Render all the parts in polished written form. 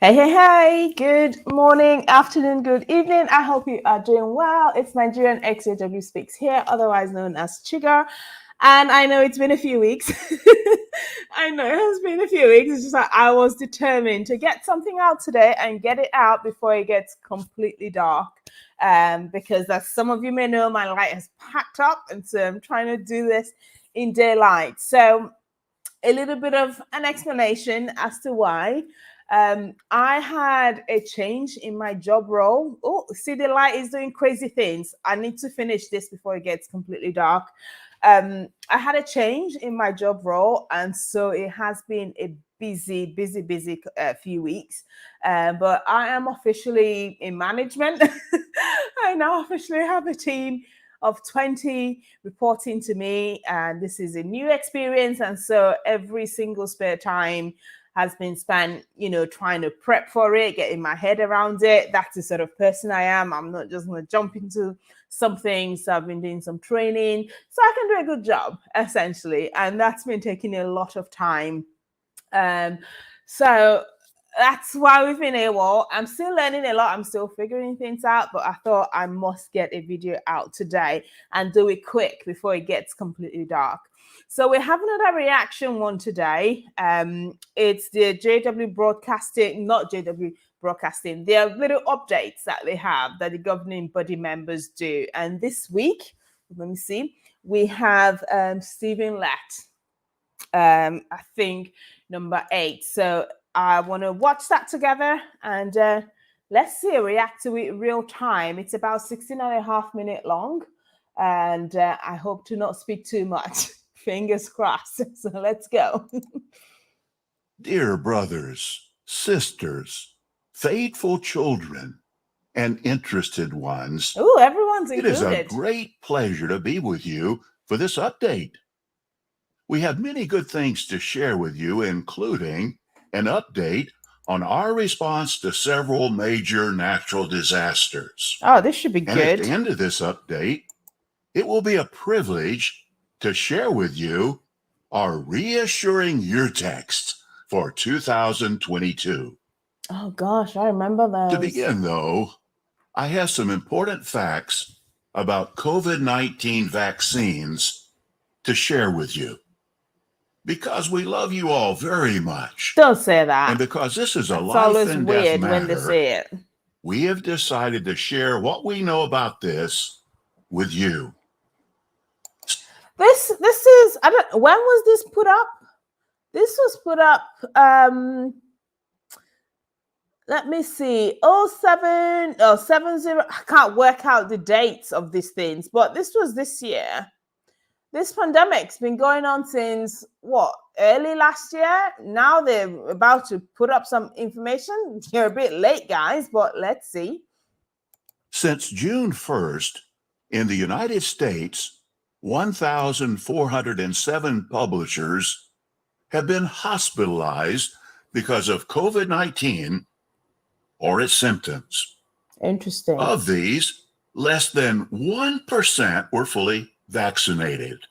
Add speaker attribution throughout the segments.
Speaker 1: Hey, hey, hey, good morning, afternoon, good evening. I hope you are doing well. It's Nigerian XAW Speaks here, otherwise known as Chiga. And I know it's been a few weeks. I know it has been a few weeks. It's just like I was determined to get something out today and get it out before it gets completely dark. Because as some of you may know, my light has packed up, and so I'm trying to do this in daylight. So a little bit of an explanation as to why. I had a change in my job role. Oh, see, the light is doing crazy things. I need to finish this before it gets completely dark. I had a change in my job role, and so it has been a busy few weeks. But I am officially in management. I now officially have a team of 20 reporting to me, and this is a new experience, and so every single spare time has been spent, trying to prep for it, getting my head around it. That's the sort of person I am. I'm not just going to jump into something. So I've been doing some training so I can do a good job, essentially, and that's been taking a lot of time. So that's why we've been AWOL. I'm still learning a lot. I'm still figuring things out, but I thought I must get a video out today and do it quick before it gets completely dark. So we have another reaction one today. It's the JW Broadcasting, not JW Broadcasting. There are little updates that they have that the governing body members do. And this week, let me see, we have Stephen Lett. I think number 8. So I want to watch that together and let's see, react to it real time. It's about 16.5 minutes long, and I hope to not speak too much. Fingers crossed. So let's go.
Speaker 2: Dear brothers, sisters, faithful children, and interested ones,
Speaker 1: Oh, everyone's
Speaker 2: it is a
Speaker 1: included.
Speaker 2: great pleasure to be with you for this update. We have many good things to share with you, including an update on our response to several major natural disasters.
Speaker 1: Oh, this should be
Speaker 2: And at
Speaker 1: good.
Speaker 2: the end of this update, it will be a privilege to share with you our reassuring year text for 2022.
Speaker 1: Oh gosh, I remember those.
Speaker 2: To begin, though, I have some important facts about COVID-19 vaccines to share with you. Because we love you all very much.
Speaker 1: Don't say that.
Speaker 2: And because this is a
Speaker 1: It's
Speaker 2: life
Speaker 1: always
Speaker 2: and death
Speaker 1: weird when they
Speaker 2: matter,
Speaker 1: say it.
Speaker 2: we have decided to share what we know about this with you.
Speaker 1: This is, I don't, when was this put up? This was put up let me see, 70. I can't work out the dates of these things, but this was this year. This pandemic's been going on since what, early last year. Now they're about to put up some information. You're a bit late, guys, but let's see.
Speaker 2: Since June 1st, in the United States, 1,407 publishers have been hospitalized because of COVID-19 or its symptoms.
Speaker 1: Interesting.
Speaker 2: Of these, less than 1% were fully vaccinated.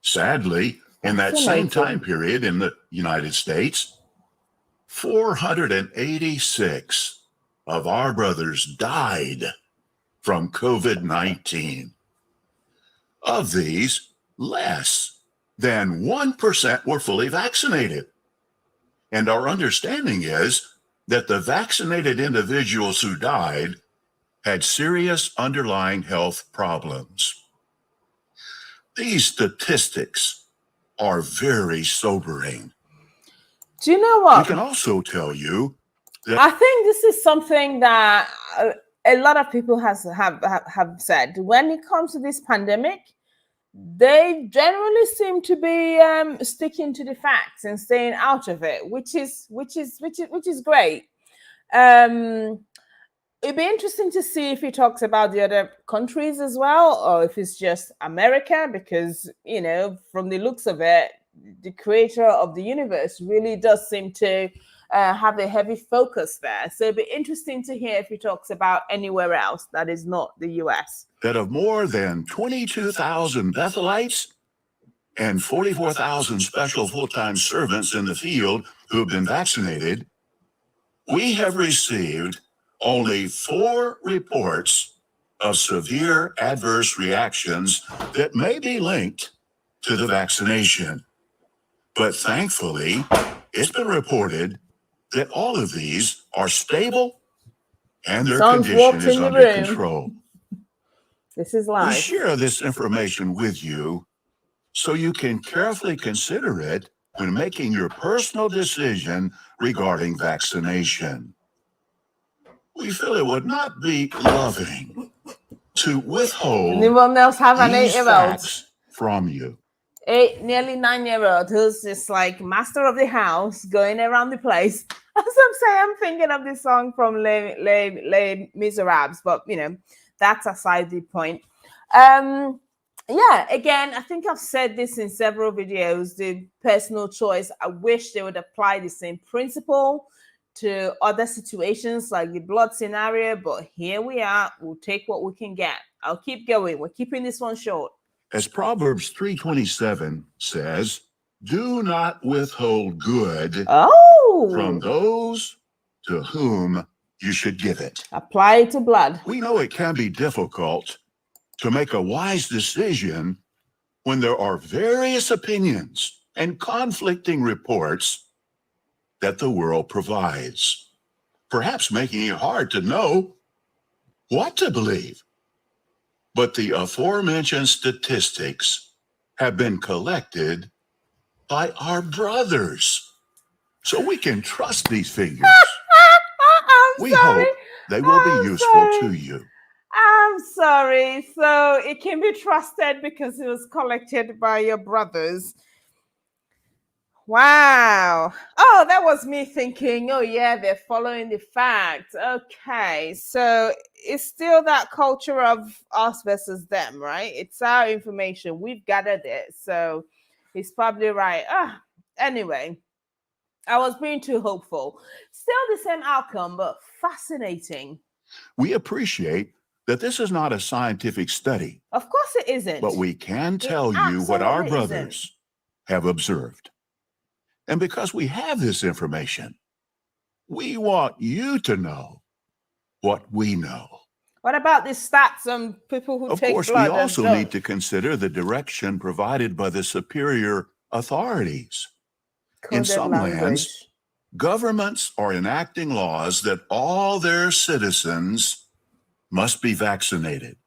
Speaker 2: Sadly, in that same time period in the United States, 486 of our brothers died from COVID-19. Of these, less than 1% were fully vaccinated. And our understanding is that the vaccinated individuals who died had serious underlying health problems. These statistics are very sobering.
Speaker 1: Do you know what?
Speaker 2: We can also tell you that
Speaker 1: I think this is something that a lot of people have said. When it comes to this pandemic, they generally seem to be sticking to the facts and staying out of it, which is great. It'd be interesting to see if he talks about the other countries as well, or if it's just America, because, from the looks of it, the creator of the universe really does seem to have a heavy focus there. So it'd be interesting to hear if he talks about anywhere else that is not the US.
Speaker 2: That of more than 22,000 Bethelites and 44,000 special full-time servants in the field who have been vaccinated, we have received only 4 reports of severe adverse reactions that may be linked to the vaccination. But thankfully, it's been reported that all of these are stable and their
Speaker 1: Someone's
Speaker 2: condition
Speaker 1: walked
Speaker 2: is
Speaker 1: in the
Speaker 2: under
Speaker 1: room.
Speaker 2: control.
Speaker 1: This is
Speaker 2: We
Speaker 1: live.
Speaker 2: share this information with you so you can carefully consider it when making your personal decision regarding vaccination. We feel it would not be loving to withhold
Speaker 1: Anyone else have an
Speaker 2: these
Speaker 1: 8-year-old?
Speaker 2: facts from you.
Speaker 1: Nearly 9-year-old who's just like master of the house, going around the place. As I'm saying, I'm thinking of this song from Les Miserables, but you know, that's aside the point. Yeah, again, I think I've said this in several videos, the personal choice. I wish they would apply the same principle to other situations like the blood scenario, but here we are. We'll take what we can get. I'll keep going. We're keeping this one short.
Speaker 2: As Proverbs 3:27 says, do not withhold good from those to whom you should give it.
Speaker 1: Apply it to blood.
Speaker 2: We know it can be difficult to make a wise decision when there are various opinions and conflicting reports that the world provides, perhaps making it hard to know what to believe. But the aforementioned statistics have been collected by our brothers, so we can trust these figures. We hope they will be useful to you.
Speaker 1: I'm sorry. So it can be trusted because it was collected by your brothers. Wow. Oh, that was me thinking, oh, yeah, they're following the facts. Okay. So it's still that culture of us versus them, right? It's our information. We've gathered it. So he's probably right. Anyway, I was being too hopeful. Still the same outcome, but fascinating.
Speaker 2: We appreciate that this is not a scientific study.
Speaker 1: Of course it isn't.
Speaker 2: But we can tell you what our brothers have observed. And because we have this information, we want you to know what we know.
Speaker 1: What about the stats on people who take blood?
Speaker 2: Of course, we also need to consider the direction provided by the superior authorities. In some lands, governments are enacting laws that all their citizens must be vaccinated.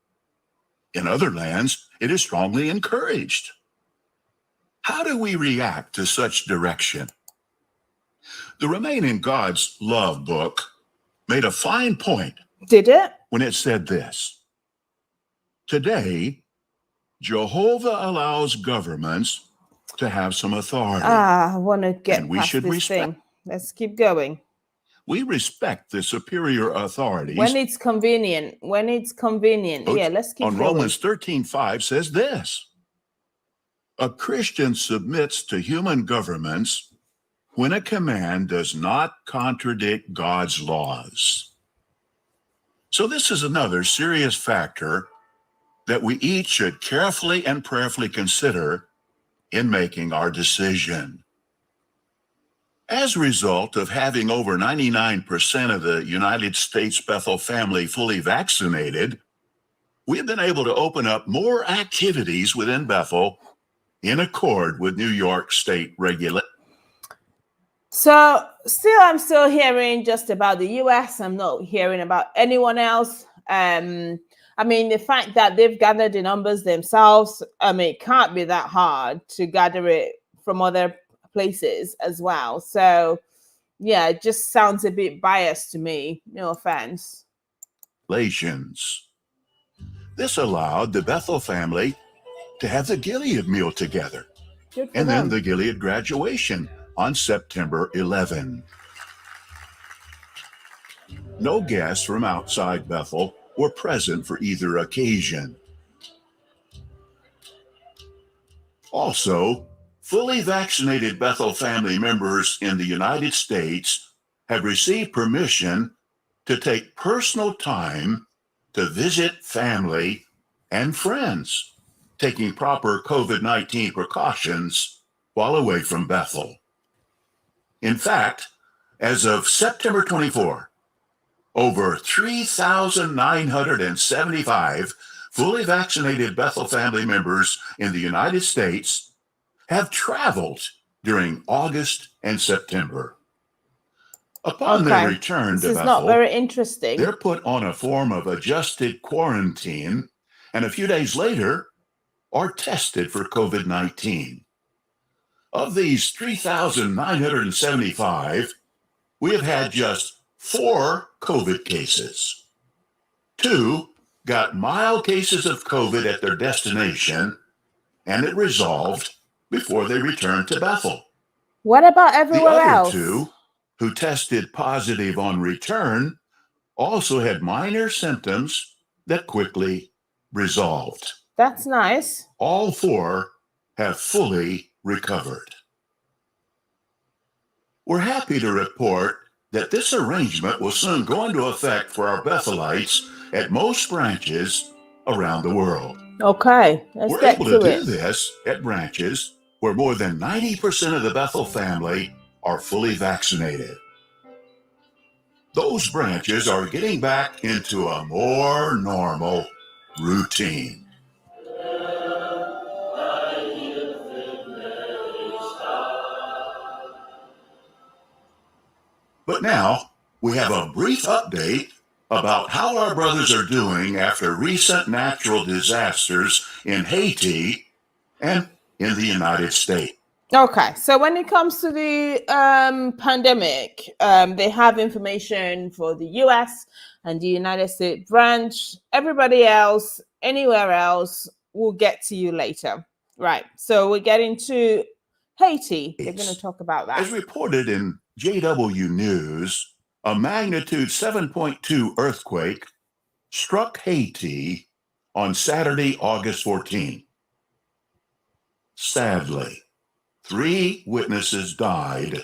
Speaker 2: In other lands, it is strongly encouraged. How do we react to such direction? The Remain in God's Love book made a fine point.
Speaker 1: Did it?
Speaker 2: When it said this: today, Jehovah allows governments to have some authority.
Speaker 1: I want to get
Speaker 2: and we
Speaker 1: past
Speaker 2: should
Speaker 1: this
Speaker 2: respect.
Speaker 1: thing. Let's keep going.
Speaker 2: We respect the superior authorities.
Speaker 1: When it's convenient. When it's convenient. Yeah, let's keep
Speaker 2: going. On Romans 13:5 says this: a Christian submits to human governments when a command does not contradict God's laws. So this is another serious factor that we each should carefully and prayerfully consider in making our decision. As a result of having over 99% of the United States Bethel family fully vaccinated, we have been able to open up more activities within Bethel in accord with New York State regulations.
Speaker 1: So I'm still hearing just about the US. I'm not hearing about anyone else. I mean, the fact that they've gathered the numbers themselves, I mean, it can't be that hard to gather it from other places as well. So yeah, it just sounds a bit biased to me. No offense.
Speaker 2: This allowed the Bethel family to have the Gilead meal together, and then the Gilead graduation on September 11. No guests from outside Bethel were present for either occasion. Also, fully vaccinated Bethel family members in the United States have received permission to take personal time to visit family and friends, taking proper COVID-19 precautions while away from Bethel. In fact, As of September 24, over 3,975 fully vaccinated Bethel family members in the United States have traveled during August and September. Upon their
Speaker 1: Okay,
Speaker 2: return
Speaker 1: this
Speaker 2: to
Speaker 1: is not
Speaker 2: Bethel,
Speaker 1: very interesting.
Speaker 2: they're put on a form of adjusted quarantine and a few days later are tested for COVID-19. Of these 3,975, we have had just 4 COVID cases. 2 got mild cases of COVID at their destination, and it resolved before they returned to Bethel.
Speaker 1: What about
Speaker 2: The
Speaker 1: everywhere
Speaker 2: other
Speaker 1: else?
Speaker 2: 2, who tested positive on return, also had minor symptoms that quickly resolved.
Speaker 1: That's nice.
Speaker 2: All 4 have fully recovered. We're happy to report that this arrangement will soon go into effect for our Bethelites at most branches around the world.
Speaker 1: Okay, let's
Speaker 2: We're
Speaker 1: get
Speaker 2: able
Speaker 1: to
Speaker 2: to do
Speaker 1: it.
Speaker 2: this at branches where more than 90% of the Bethel family are fully vaccinated. Those branches are getting back into a more normal routine. But now we have a brief update about how our brothers are doing after recent natural disasters in Haiti and in the United States.
Speaker 1: Okay, so when it comes to the pandemic, they have information for the US and the United States branch. Everybody else, anywhere else, we'll get to you later. Right, so we're getting to Haiti. They're going to talk about that.
Speaker 2: As reported in JW News, a magnitude 7.2 earthquake struck Haiti on Saturday, August 14. Sadly, 3 witnesses died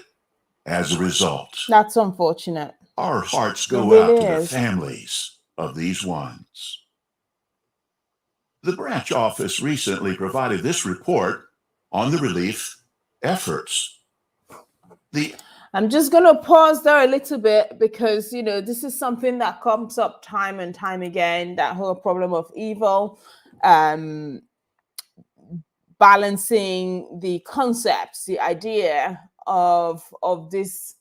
Speaker 2: as a result.
Speaker 1: That's unfortunate.
Speaker 2: Our hearts go
Speaker 1: really
Speaker 2: out to the
Speaker 1: is.
Speaker 2: families of these ones. The branch office recently provided this report on the relief efforts.
Speaker 1: I'm just going to pause there a little bit because, this is something that comes up time and time again, that whole problem of evil, balancing the concepts, the idea of this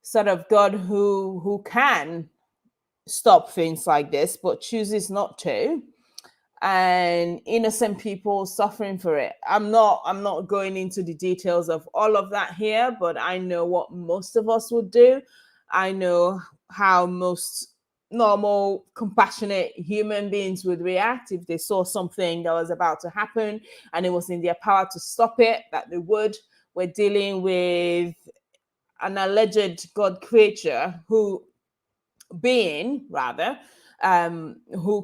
Speaker 1: sort of God who can stop things like this, but chooses not to, and innocent people suffering for it. I'm not going into the details of all of that here, but I know what most of us would do. I know how most normal, compassionate human beings would react if they saw something that was about to happen and it was in their power to stop it, that they would. We're dealing with an alleged God creature who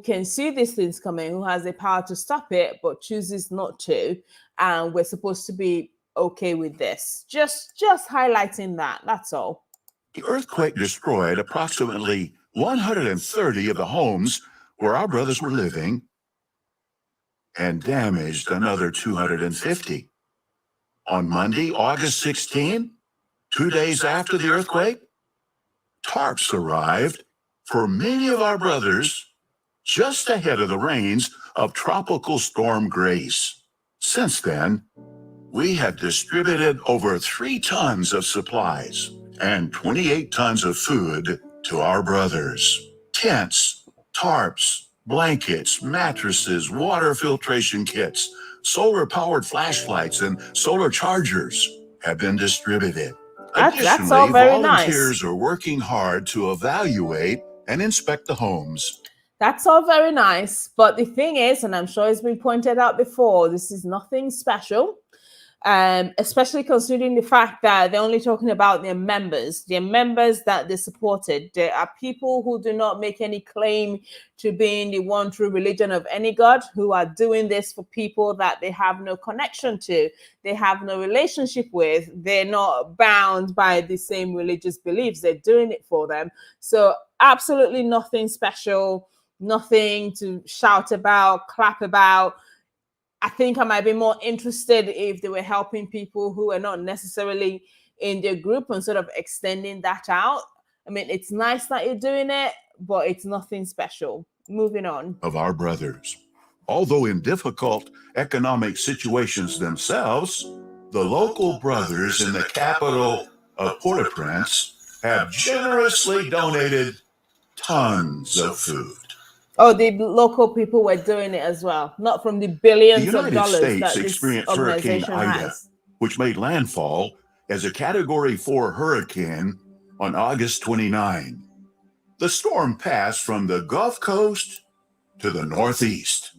Speaker 1: can see these things coming, who has the power to stop it, but chooses not to. And we're supposed to be okay with this. Just highlighting that. That's all.
Speaker 2: The earthquake destroyed approximately 130 of the homes where our brothers were living and damaged another 250. On Monday, August 16, 2 days after the earthquake, tarps arrived for many of our brothers just ahead of the rains of Tropical Storm Grace. Since then, we have distributed over 3 tons of supplies and 28 tons of food to our brothers. Tents, tarps, blankets, mattresses, water filtration kits, solar-powered flashlights, and solar chargers have been distributed.
Speaker 1: That's all very
Speaker 2: volunteers
Speaker 1: nice.
Speaker 2: are working hard to evaluate and inspect the homes.
Speaker 1: That's all very nice. But the thing is, and I'm sure it's been pointed out before, this is nothing special. Especially considering the fact that they're only talking about their members that they supported. There are people who do not make any claim to being the one true religion of any God, who are doing this for people that they have no connection to, they have no relationship with, they're not bound by the same religious beliefs, they're doing it for them. So absolutely nothing special, nothing to shout about, clap about. I think I might be more interested if they were helping people who are not necessarily in their group and sort of extending that out. I mean, it's nice that you're doing it, but it's nothing special. Moving on.
Speaker 2: Of our brothers. Although in difficult economic situations themselves, the local brothers in the capital of Port-au-Prince have generously donated tons of food.
Speaker 1: Oh, the local people were doing it as well, not from the
Speaker 2: The
Speaker 1: billions of
Speaker 2: United
Speaker 1: dollars
Speaker 2: States
Speaker 1: that this
Speaker 2: experienced Hurricane
Speaker 1: organization
Speaker 2: Ida,
Speaker 1: has.
Speaker 2: which made landfall as a Category 4 hurricane on August 29. The storm passed from the Gulf Coast to the Northeast.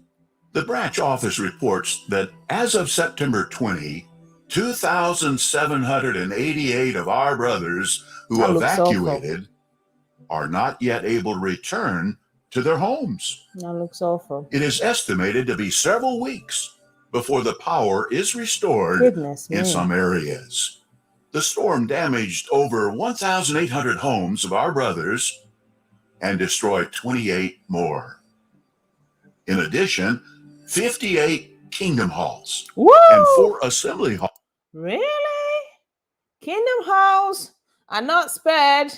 Speaker 2: The branch office reports that as of September 20, 2,788 of our brothers who
Speaker 1: That looks
Speaker 2: evacuated are not yet able to return to their homes.
Speaker 1: That looks awful.
Speaker 2: It is estimated to be several weeks before the power is restored
Speaker 1: Goodness me.
Speaker 2: in some areas. The storm damaged over 1,800 homes of our brothers and destroyed 28 more. In addition, 58 kingdom halls
Speaker 1: Woo!
Speaker 2: and 4 assembly halls.
Speaker 1: Really? Kingdom halls are not spared.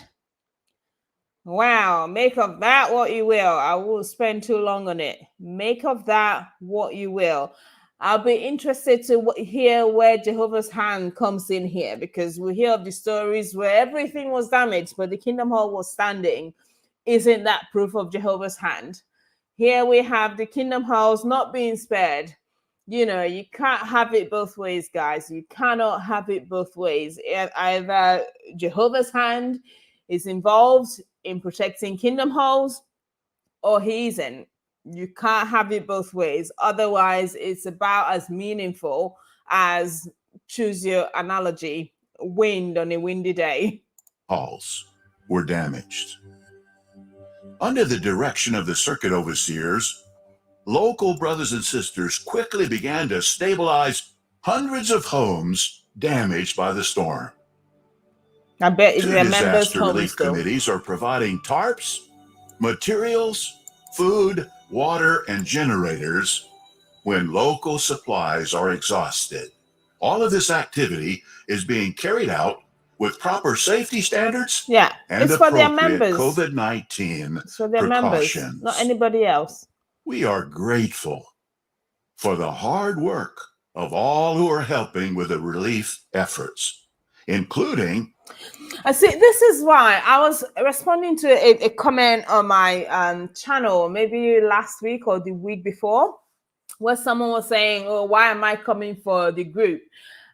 Speaker 1: Wow, make of that what you will. I will spend too long on it. Make of that what you will. I'll be interested to hear where Jehovah's hand comes in here, because we hear of the stories where everything was damaged, but the kingdom hall was standing. Isn't that proof of Jehovah's hand? Here we have the kingdom halls not being spared. You know, you can't have it both ways, guys. You cannot have it both ways. Either Jehovah's hand is involved in protecting kingdom halls, or he isn't. You can't have it both ways. Otherwise, it's about as meaningful as, choose your analogy, wind on a windy day.
Speaker 2: Halls were damaged. Under the direction of the circuit overseers, local brothers and sisters quickly began to stabilize hundreds of homes damaged by the storm.
Speaker 1: I bet it
Speaker 2: 2
Speaker 1: remembers
Speaker 2: disaster
Speaker 1: homes
Speaker 2: relief
Speaker 1: though.
Speaker 2: committees are providing tarps, materials, food, water, and generators when local supplies are exhausted. All of this activity is being carried out with proper safety standards and
Speaker 1: it's for their
Speaker 2: appropriate
Speaker 1: members.
Speaker 2: COVID-19
Speaker 1: It's for their
Speaker 2: precautions.
Speaker 1: members, not anybody else.
Speaker 2: We are grateful for the hard work of all who are helping with the relief efforts, including...
Speaker 1: I see, this is why I was responding to a comment on my channel, maybe last week or the week before, where someone was saying, oh, why am I coming for the group?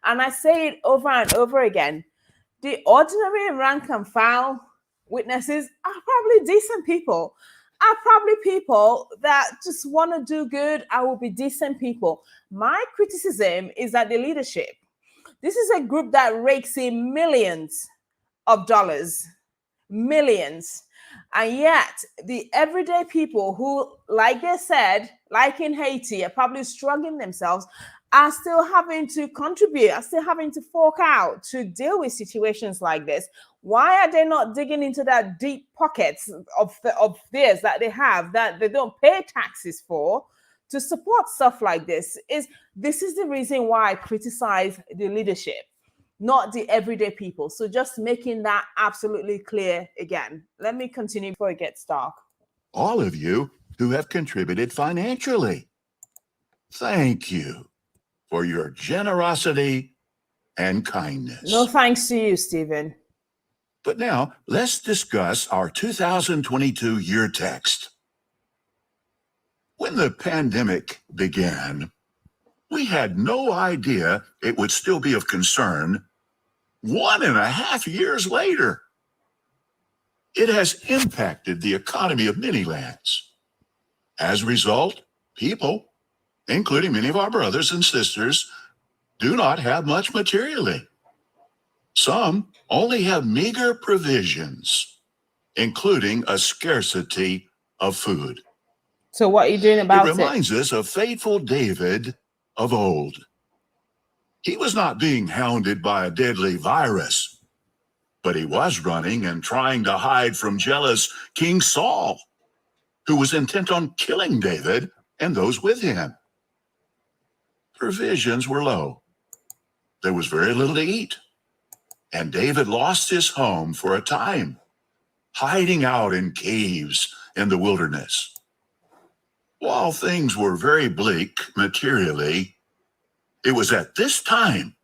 Speaker 1: And I say it over and over again. The ordinary rank and file witnesses are probably decent people, are probably people that just want to do good. I will be decent people. My criticism is that the leadership, this is a group that rakes in millions of dollars, millions. And yet the everyday people who, like they said, like in Haiti, are probably struggling themselves, are still having to contribute, are still having to fork out to deal with situations like this. Why are they not digging into that deep pockets of theirs that they have, that they don't pay taxes for, to support stuff like this? This is the reason why I criticize the leadership, not the everyday people. So just making that absolutely clear again. Let me continue before it gets dark.
Speaker 2: all of you who have contributed financially. Thank you for your generosity and kindness.
Speaker 1: No thanks to you, Stephen.
Speaker 2: But now let's discuss our 2022 year text. When the pandemic began, we had no idea it would still be of concern 1.5 years later. It has impacted the economy of many lands. As a result, people, including many of our brothers and sisters, do not have much materially. Some only have meager provisions, including a scarcity of food.
Speaker 1: So what are you doing about
Speaker 2: It reminds us of faithful David of old. He was not being hounded by a deadly virus, but he was running and trying to hide from jealous King Saul, who was intent on killing David and those with him. Provisions were low. There was very little to eat, and David lost his home for a time, hiding out in caves in the wilderness. While things were very bleak materially, it was at this time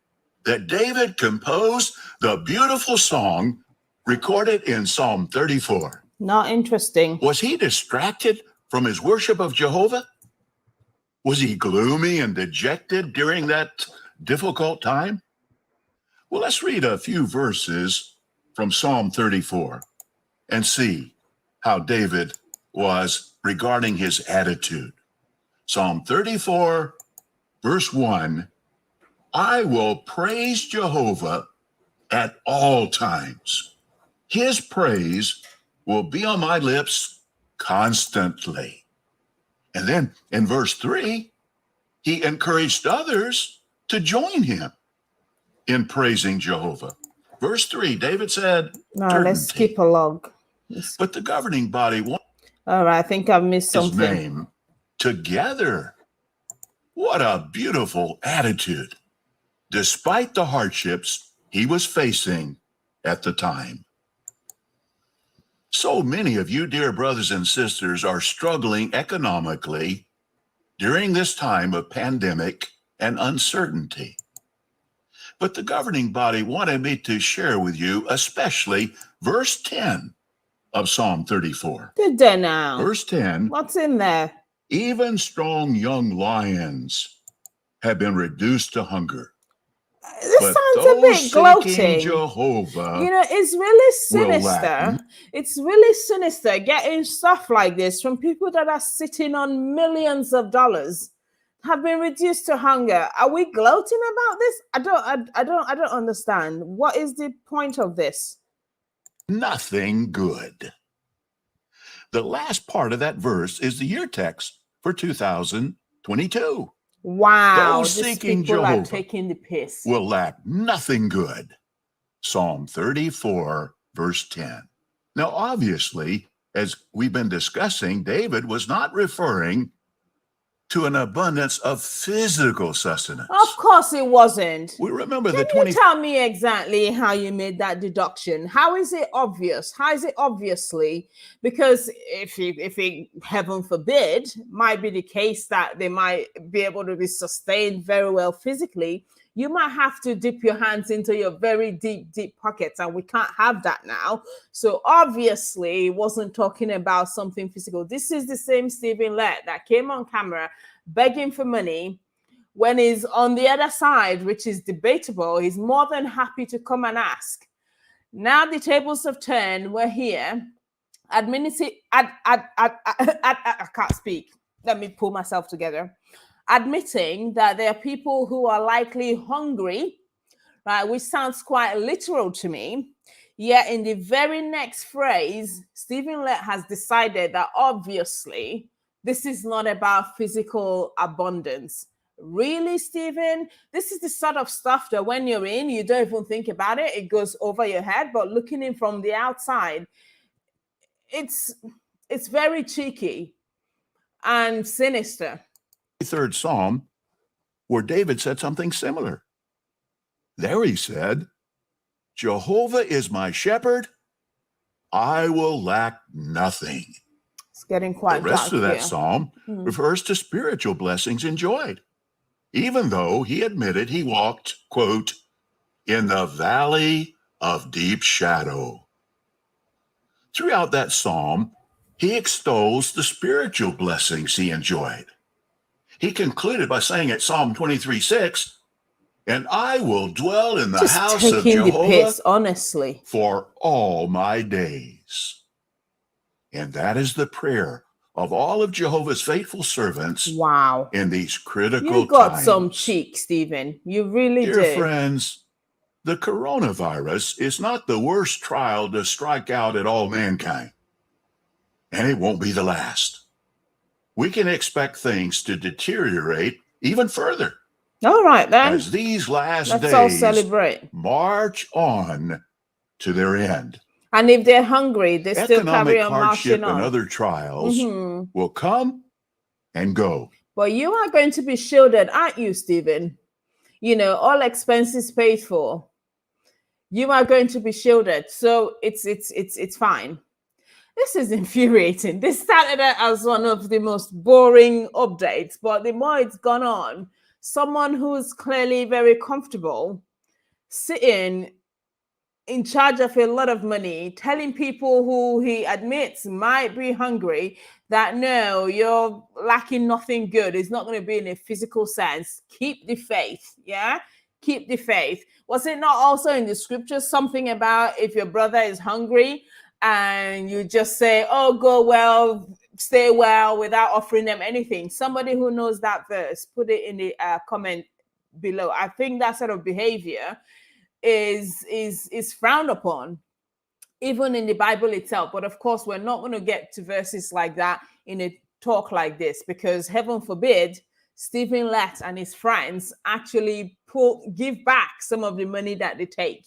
Speaker 2: that David composed the beautiful song recorded in Psalm 34.
Speaker 1: Not interesting.
Speaker 2: Was he distracted from his worship of Jehovah? Was he gloomy and dejected during that difficult time? Well, let's read a few verses from Psalm 34 and see how David was regarding his attitude. Psalm 34, verse 1, I will praise Jehovah at all times. His praise will be on my lips constantly. And then in verse 3, he encouraged others to join him in praising Jehovah. Verse 3, David said,
Speaker 1: No, let's skip along.
Speaker 2: but the governing body wanted
Speaker 1: All right, I think I've missed
Speaker 2: his
Speaker 1: something.
Speaker 2: name together. What a beautiful attitude, despite the hardships he was facing at the time. So many of you, dear brothers and sisters, are struggling economically during this time of pandemic and uncertainty. But the governing body wanted me to share with you, especially verse 10 of Psalm 34.
Speaker 1: Did they now?
Speaker 2: Verse 10,
Speaker 1: What's in there?
Speaker 2: even strong young lions have been reduced to hunger.
Speaker 1: This
Speaker 2: But
Speaker 1: sounds a
Speaker 2: those
Speaker 1: bit
Speaker 2: seeking
Speaker 1: gloating.
Speaker 2: Jehovah,
Speaker 1: You know, it's really
Speaker 2: will lack
Speaker 1: sinister. It's really sinister getting stuff like this from people that are sitting on millions of dollars, have been reduced to hunger. Are we gloating about this? I don't understand. What is the point of this?
Speaker 2: nothing good. The last part of that verse is the year text for 2022.
Speaker 1: Wow,
Speaker 2: Those
Speaker 1: these
Speaker 2: seeking
Speaker 1: people are
Speaker 2: Jehovah
Speaker 1: taking the piss.
Speaker 2: will lack nothing good. Psalm 34, verse 10. Now, obviously, as we've been discussing, David was not referring to an abundance of physical sustenance.
Speaker 1: Of course it wasn't.
Speaker 2: We remember
Speaker 1: Can
Speaker 2: the
Speaker 1: you
Speaker 2: 20.
Speaker 1: tell me exactly how you made that deduction? How is it obvious? How is it obviously? Because if it, heaven forbid, might be the case that they might be able to be sustained very well physically, you might have to dip your hands into your very deep pockets, and we can't have that now. So obviously, it wasn't talking about something physical. This is the same Stephen Lett that came on camera begging for money. When he's on the other side, which is debatable, he's more than happy to come and ask. Now the tables have turned. We're here. I can't speak. Let me pull myself together. Admitting that there are people who are likely hungry, right, which sounds quite literal to me. Yet in the very next phrase, Stephen Lett has decided that obviously this is not about physical abundance. Really, Stephen? This is the sort of stuff that when you're in, you don't even think about it. It goes over your head. But looking in from the outside, it's very cheeky and sinister.
Speaker 2: Third Psalm, where David said something similar. There he said, Jehovah is my shepherd, I will lack nothing.
Speaker 1: It's getting quite
Speaker 2: The rest
Speaker 1: dark
Speaker 2: of that
Speaker 1: here.
Speaker 2: psalm refers to spiritual blessings enjoyed, even though he admitted he walked, quote, in the valley of deep shadow. Throughout that psalm, he extols the spiritual blessings he enjoyed. He concluded by saying at Psalm 23:6, and I will dwell in the house of
Speaker 1: taking the
Speaker 2: Jehovah
Speaker 1: piss, honestly.
Speaker 2: for all my days. And that is the prayer of all of Jehovah's faithful servants
Speaker 1: Wow.
Speaker 2: in these critical
Speaker 1: You got
Speaker 2: times.
Speaker 1: some cheek, Stephen. You really
Speaker 2: Dear
Speaker 1: did.
Speaker 2: friends, the coronavirus is not the worst trial to strike out at all mankind, and it won't be the last. We can expect things to deteriorate even further
Speaker 1: All right, then.
Speaker 2: as these last
Speaker 1: Let's all
Speaker 2: days
Speaker 1: celebrate.
Speaker 2: march on to their end.
Speaker 1: And if they're hungry, they still
Speaker 2: Economic
Speaker 1: carry on
Speaker 2: hardship
Speaker 1: marching
Speaker 2: and
Speaker 1: on.
Speaker 2: other trials
Speaker 1: Mhm.
Speaker 2: will come and go.
Speaker 1: But you are going to be shielded, aren't you, Stephen? You know, all expenses paid for. You are going to be shielded. So it's fine. This is infuriating. This started out as one of the most boring updates, but the more it's gone on, someone who's clearly very comfortable sitting in charge of a lot of money, telling people who he admits might be hungry that no, you're lacking nothing good. It's not going to be in a physical sense. Keep the faith. Yeah. Keep the faith. Was it not also in the scriptures something about if your brother is hungry and you just say, oh, go well, stay well without offering them anything? Somebody who knows that verse, put it in the comment below. I think that sort of behavior is frowned upon even in the Bible itself. But of course, we're not going to get to verses like that in a talk like this, because heaven forbid Stephen Lett and his friends actually give back some of the money that they take,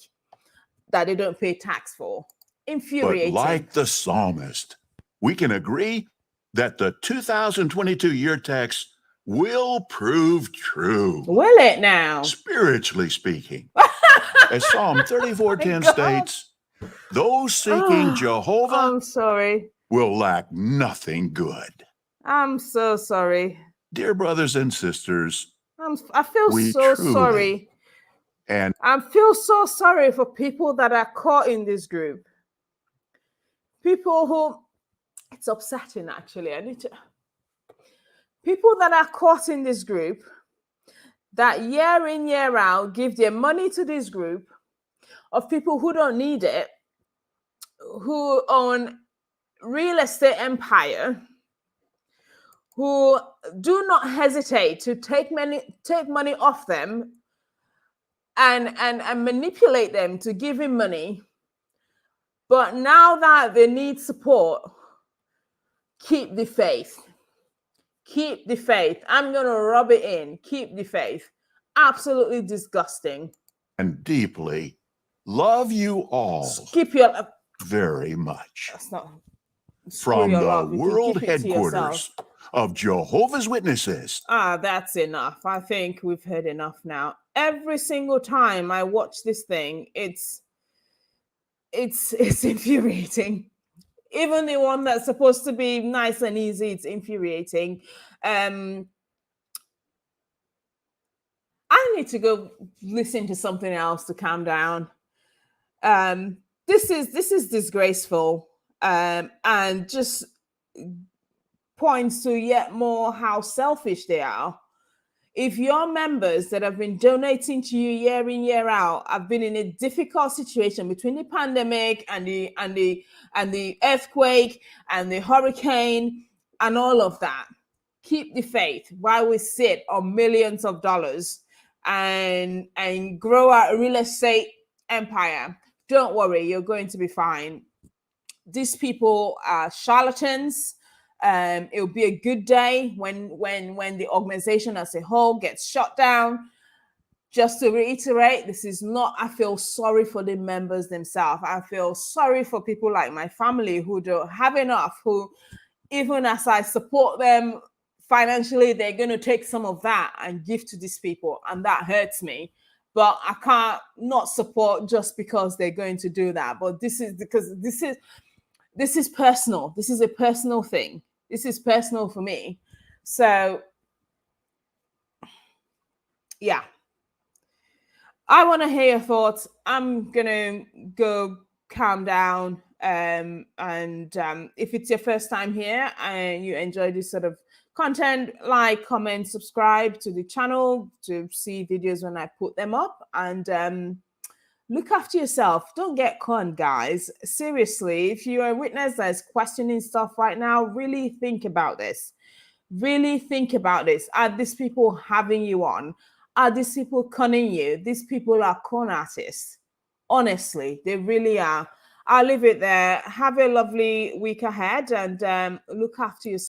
Speaker 1: that they don't pay tax for. Infuriating.
Speaker 2: But like the psalmist, we can agree that the 2022 year text will prove true.
Speaker 1: Will it now?
Speaker 2: Spiritually speaking. As Psalm 34:10 states, those seeking Jehovah
Speaker 1: I'm sorry.
Speaker 2: will lack nothing good.
Speaker 1: I'm so sorry.
Speaker 2: Dear brothers and sisters,
Speaker 1: I feel so sorry.
Speaker 2: And
Speaker 1: I feel so sorry for people that are caught in this group. People who, it's upsetting actually. People that are caught in this group that year in, year out give their money to this group of people who don't need it, who own real estate empire, who do not hesitate to take money off them and manipulate them to give him money. But now that they need support, keep the faith. Keep the faith. I'm going to rub it in. Keep the faith. Absolutely disgusting.
Speaker 2: And deeply love you all.
Speaker 1: Keep your
Speaker 2: very much.
Speaker 1: That's not
Speaker 2: from the world headquarters of Jehovah's Witnesses.
Speaker 1: That's enough. I think we've heard enough now. Every single time I watch this thing, it's infuriating. Even the one that's supposed to be nice and easy, it's infuriating. I need to go listen to something else to calm down. This is disgraceful, and just points to yet more how selfish they are. If your members that have been donating to you year in, year out have been in a difficult situation between the pandemic and the earthquake and the hurricane and all of that, keep the faith while we sit on millions of dollars and grow our real estate empire. Don't worry, you're going to be fine. These people are charlatans. It'll be a good day when the organization as a whole gets shut down. Just to reiterate, this is not, I feel sorry for the members themselves. I feel sorry for people like my family who don't have enough, who, even as I support them financially, they're going to take some of that and give to these people. And that hurts me. But I can't not support just because they're going to do that. But this is because this is personal. This is a personal thing. This is personal for me. So, yeah. I want to hear your thoughts. I'm going to go calm down. And if it's your first time here and you enjoy this sort of content, like, comment, subscribe to the channel to see videos when I put them up. And look after yourself. Don't get conned, guys. Seriously, if you're a witness that's questioning stuff right now, really think about this. Really think about this. Are these people having you on? Are these people conning you? These people are con artists. Honestly, they really are. I'll leave it there. Have a lovely week ahead and look after yourself.